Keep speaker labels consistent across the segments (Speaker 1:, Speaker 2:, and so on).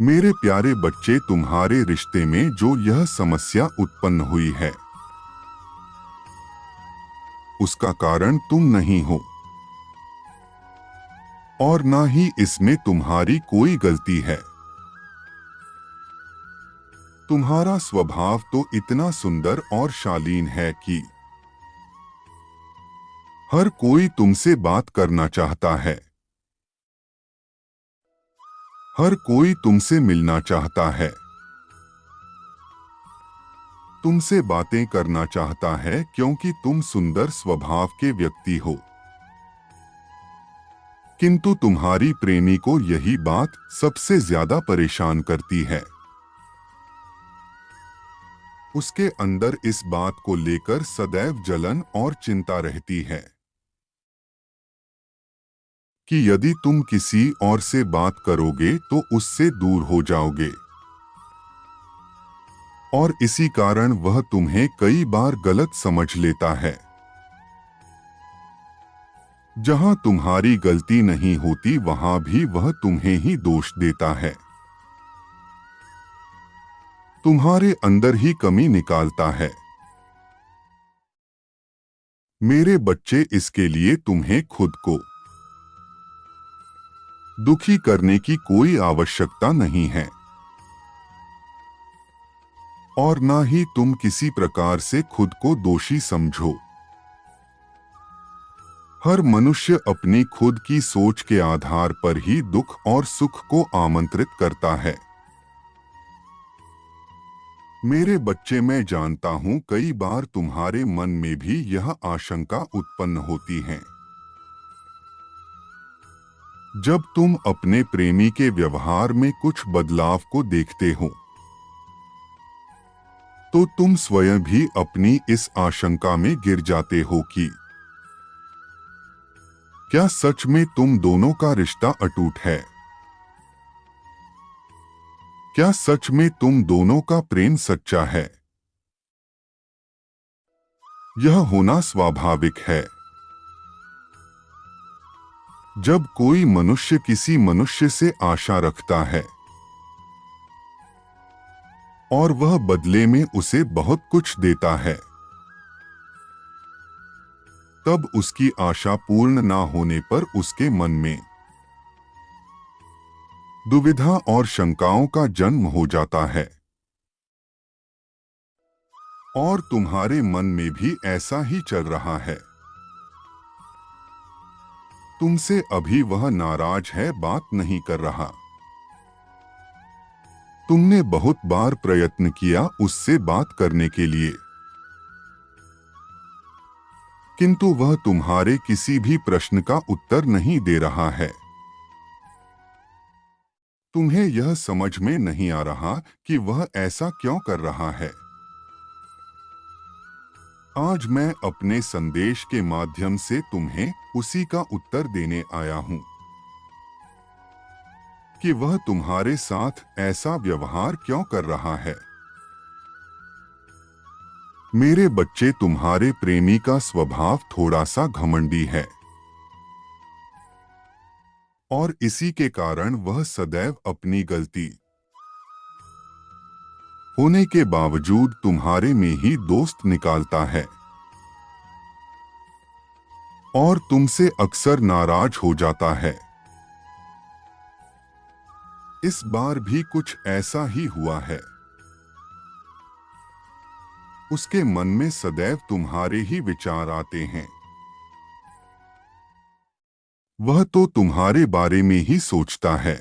Speaker 1: मेरे प्यारे बच्चे, तुम्हारे रिश्ते में जो यह समस्या उत्पन्न हुई है, उसका कारण तुम नहीं हो और ना ही इसमें तुम्हारी कोई गलती है। तुम्हारा स्वभाव तो इतना सुंदर और शालीन है कि हर कोई तुमसे बात करना चाहता है, हर कोई तुमसे मिलना चाहता है, तुमसे बातें करना चाहता है क्योंकि तुम सुंदर स्वभाव के व्यक्ति हो। किंतु तुम्हारी प्रेमी को यही बात सबसे ज्यादा परेशान करती है। उसके अंदर इस बात को लेकर सदैव जलन और चिंता रहती है कि यदि तुम किसी और से बात करोगे तो उससे दूर हो जाओगे, और इसी कारण वह तुम्हें कई बार गलत समझ लेता है। जहां तुम्हारी गलती नहीं होती वहां भी वह तुम्हें ही दोष देता है, तुम्हारे अंदर ही कमी निकालता है। मेरे बच्चे, इसके लिए तुम्हें खुद को दुखी करने की कोई आवश्यकता नहीं है और ना ही तुम किसी प्रकार से खुद को दोषी समझो। हर मनुष्य अपनी खुद की सोच के आधार पर ही दुख और सुख को आमंत्रित करता है। मेरे बच्चे, मैं जानता हूं कई बार तुम्हारे मन में भी यह आशंका उत्पन्न होती है। जब तुम अपने प्रेमी के व्यवहार में कुछ बदलाव को देखते हो तो तुम स्वयं भी अपनी इस आशंका में गिर जाते हो कि क्या सच में तुम दोनों का रिश्ता अटूट है? क्या सच में तुम दोनों का प्रेम सच्चा है? यह होना स्वाभाविक है। जब कोई मनुष्य किसी मनुष्य से आशा रखता है और वह बदले में उसे बहुत कुछ देता है, तब उसकी आशा पूर्ण ना होने पर उसके मन में दुविधा और शंकाओं का जन्म हो जाता है। और तुम्हारे मन में भी ऐसा ही चल रहा है। तुमसे अभी वह नाराज है, बात नहीं कर रहा। तुमने बहुत बार प्रयत्न किया उससे बात करने के लिए, किंतु वह तुम्हारे किसी भी प्रश्न का उत्तर नहीं दे रहा है। तुम्हें यह समझ में नहीं आ रहा कि वह ऐसा क्यों कर रहा है। आज मैं अपने संदेश के माध्यम से तुम्हें उसी का उत्तर देने आया हूं कि वह तुम्हारे साथ ऐसा व्यवहार क्यों कर रहा है। मेरे बच्चे, तुम्हारे प्रेमी का स्वभाव थोड़ा सा घमंडी है और इसी के कारण वह सदैव अपनी गलती होने के बावजूद तुम्हारे में ही दोस्त निकालता है और तुमसे अक्सर नाराज हो जाता है। इस बार भी कुछ ऐसा ही हुआ है। उसके मन में सदैव तुम्हारे ही विचार आते हैं। वह तो तुम्हारे बारे में ही सोचता है,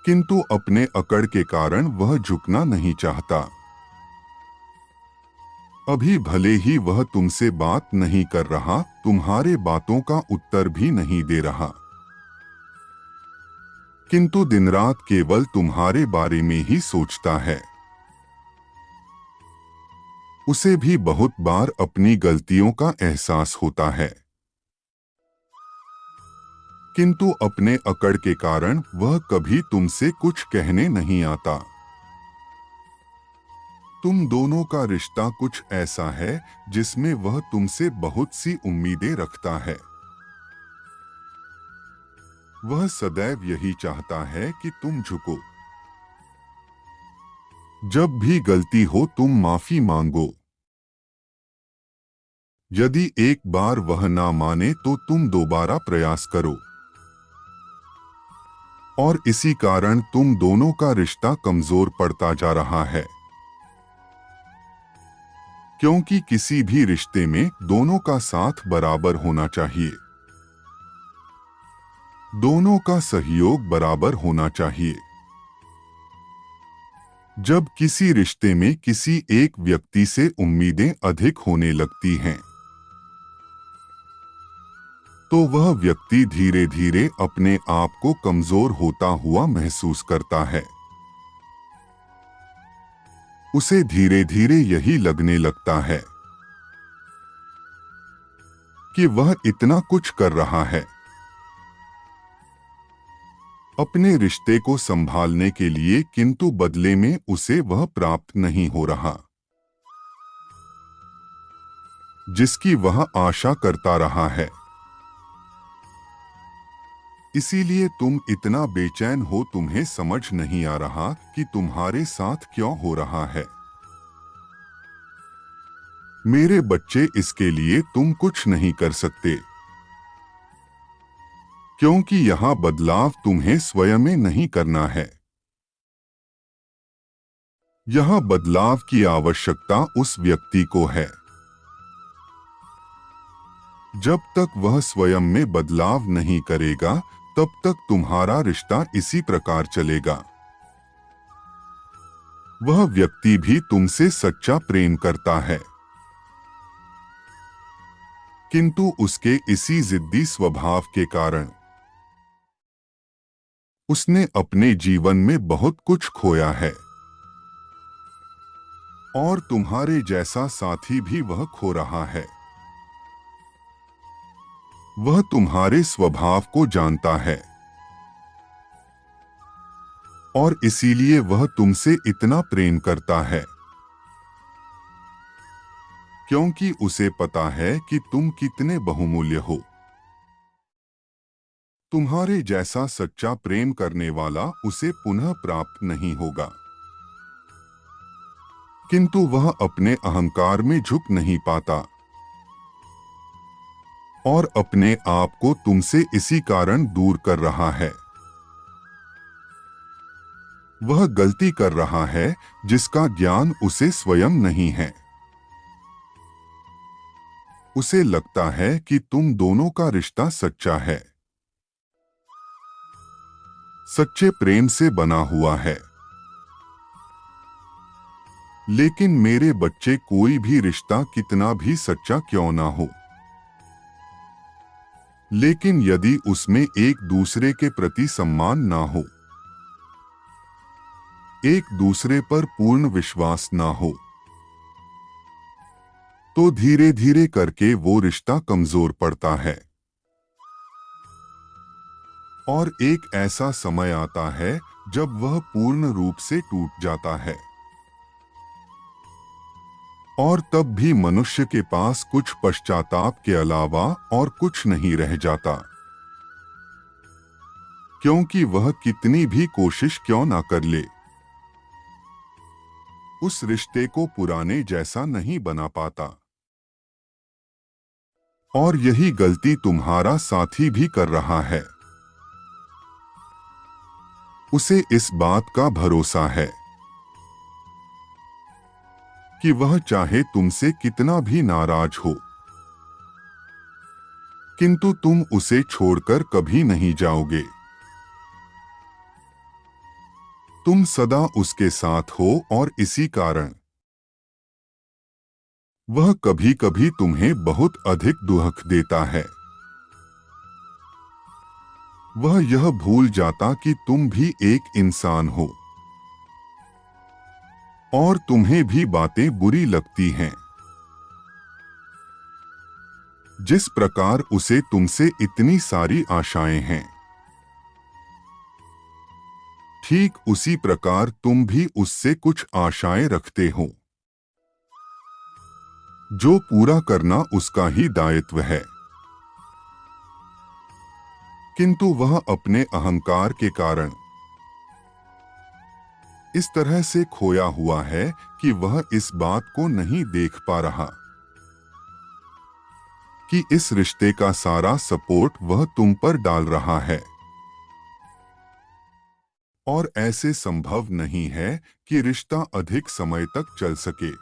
Speaker 1: किंतु अपने अकड़ के कारण वह झुकना नहीं चाहता। अभी भले ही वह तुमसे बात नहीं कर रहा, तुम्हारे बातों का उत्तर भी नहीं दे रहा, किंतु दिन रात केवल तुम्हारे बारे में ही सोचता है। उसे भी बहुत बार अपनी गलतियों का एहसास होता है, किंतु अपने अकड़ के कारण वह कभी तुमसे कुछ कहने नहीं आता। तुम दोनों का रिश्ता कुछ ऐसा है जिसमें वह तुमसे बहुत सी उम्मीदें रखता है, वह सदैव यही चाहता है कि तुम झुको। जब भी गलती हो तुम माफी मांगो। यदि एक बार वह ना माने तो तुम दोबारा प्रयास करो। और इसी कारण तुम दोनों का रिश्ता कमजोर पड़ता जा रहा है। क्योंकि किसी भी रिश्ते में दोनों का साथ बराबर होना चाहिए। दोनों का सहयोग बराबर होना चाहिए। जब किसी रिश्ते में किसी एक व्यक्ति से उम्मीदें अधिक होने लगती हैं, तो वह व्यक्ति धीरे धीरे अपने आप को कमजोर होता हुआ महसूस करता है। उसे धीरे धीरे यही लगने लगता है कि वह इतना कुछ कर रहा है अपने रिश्ते को संभालने के लिए, किंतु बदले में उसे वह प्राप्त नहीं हो रहा जिसकी वह आशा करता रहा है। इसीलिए तुम इतना बेचैन हो, तुम्हें समझ नहीं आ रहा कि तुम्हारे साथ क्यों हो रहा है। मेरे बच्चे, इसके लिए तुम कुछ नहीं कर सकते, क्योंकि यहां बदलाव तुम्हें स्वयं में नहीं करना है। यहां बदलाव की आवश्यकता उस व्यक्ति को है। जब तक वह स्वयं में बदलाव नहीं करेगा, तब तक तुम्हारा रिश्ता इसी प्रकार चलेगा। वह व्यक्ति भी तुमसे सच्चा प्रेम करता है, किंतु उसके इसी जिद्दी स्वभाव के कारण उसने अपने जीवन में बहुत कुछ खोया है। और तुम्हारे जैसा साथी भी वह खो रहा है। वह तुम्हारे स्वभाव को जानता है और इसीलिए वह तुमसे इतना प्रेम करता है, क्योंकि उसे पता है कि तुम कितने बहुमूल्य हो। तुम्हारे जैसा सच्चा प्रेम करने वाला उसे पुनः प्राप्त नहीं होगा, किंतु वह अपने अहंकार में झुक नहीं पाता और अपने आप को तुमसे इसी कारण दूर कर रहा है। वह गलती कर रहा है जिसका ज्ञान उसे स्वयं नहीं है। उसे लगता है कि तुम दोनों का रिश्ता सच्चा है, सच्चे प्रेम से बना हुआ है। लेकिन मेरे बच्चे, कोई भी रिश्ता कितना भी सच्चा क्यों ना हो, लेकिन यदि उसमें एक दूसरे के प्रति सम्मान ना हो, एक दूसरे पर पूर्ण विश्वास ना हो, तो धीरे धीरे करके वो रिश्ता कमजोर पड़ता है। और एक ऐसा समय आता है जब वह पूर्ण रूप से टूट जाता है। और तब भी मनुष्य के पास कुछ पश्चाताप के अलावा और कुछ नहीं रह जाता, क्योंकि वह कितनी भी कोशिश क्यों ना कर ले, उस रिश्ते को पुराने जैसा नहीं बना पाता। और यही गलती तुम्हारा साथी भी कर रहा है। उसे इस बात का भरोसा है कि वह चाहे तुमसे कितना भी नाराज हो, किंतु तुम उसे छोड़कर कभी नहीं जाओगे। तुम सदा उसके साथ हो और इसी कारण वह कभी कभी तुम्हें बहुत अधिक दुख देता है। वह यह भूल जाता कि तुम भी एक इंसान हो और तुम्हें भी बातें बुरी लगती हैं। जिस प्रकार उसे तुमसे इतनी सारी आशाएं हैं, ठीक उसी प्रकार तुम भी उससे कुछ आशाएं रखते हो, जो पूरा करना उसका ही दायित्व है। किंतु वह अपने अहंकार के कारण इस तरह से खोया हुआ है कि वह इस बात को नहीं देख पा रहा कि इस रिश्ते का सारा सपोर्ट वह तुम पर डाल रहा है और ऐसे संभव नहीं है कि रिश्ता अधिक समय तक चल सके।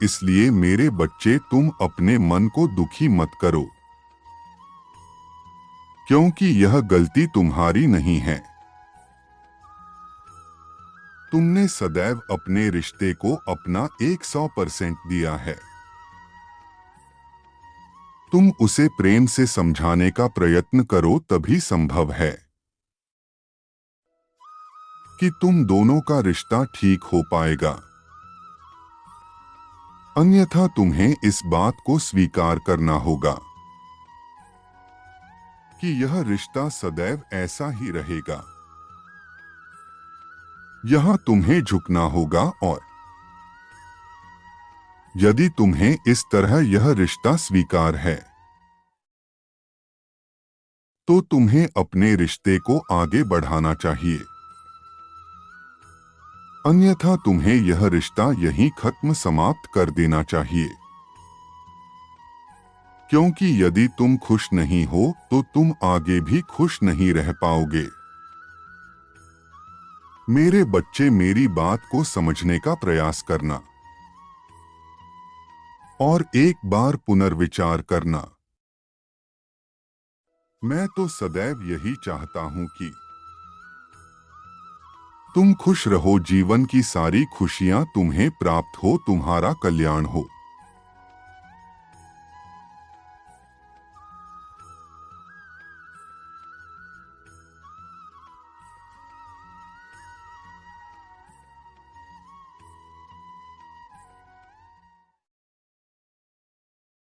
Speaker 1: इसलिए मेरे बच्चे, तुम अपने मन को दुखी मत करो, क्योंकि यह गलती तुम्हारी नहीं है। तुमने सदैव अपने रिश्ते को अपना 100% दिया है। तुम उसे प्रेम से समझाने का प्रयत्न करो, तभी संभव है कि तुम दोनों का रिश्ता ठीक हो पाएगा। अन्यथा तुम्हें इस बात को स्वीकार करना होगा कि यह रिश्ता सदैव ऐसा ही रहेगा। यहां तुम्हें झुकना होगा और यदि तुम्हें इस तरह यह रिश्ता स्वीकार है तो तुम्हें अपने रिश्ते को आगे बढ़ाना चाहिए। अन्यथा तुम्हें यह रिश्ता यहीं खत्म समाप्त कर देना चाहिए, क्योंकि यदि तुम खुश नहीं हो तो तुम आगे भी खुश नहीं रह पाओगे। मेरे बच्चे, मेरी बात को समझने का प्रयास करना और एक बार पुनर्विचार करना। मैं तो सदैव यही चाहता हूं कि तुम खुश रहो, जीवन की सारी खुशियां तुम्हें प्राप्त हो, तुम्हारा कल्याण हो।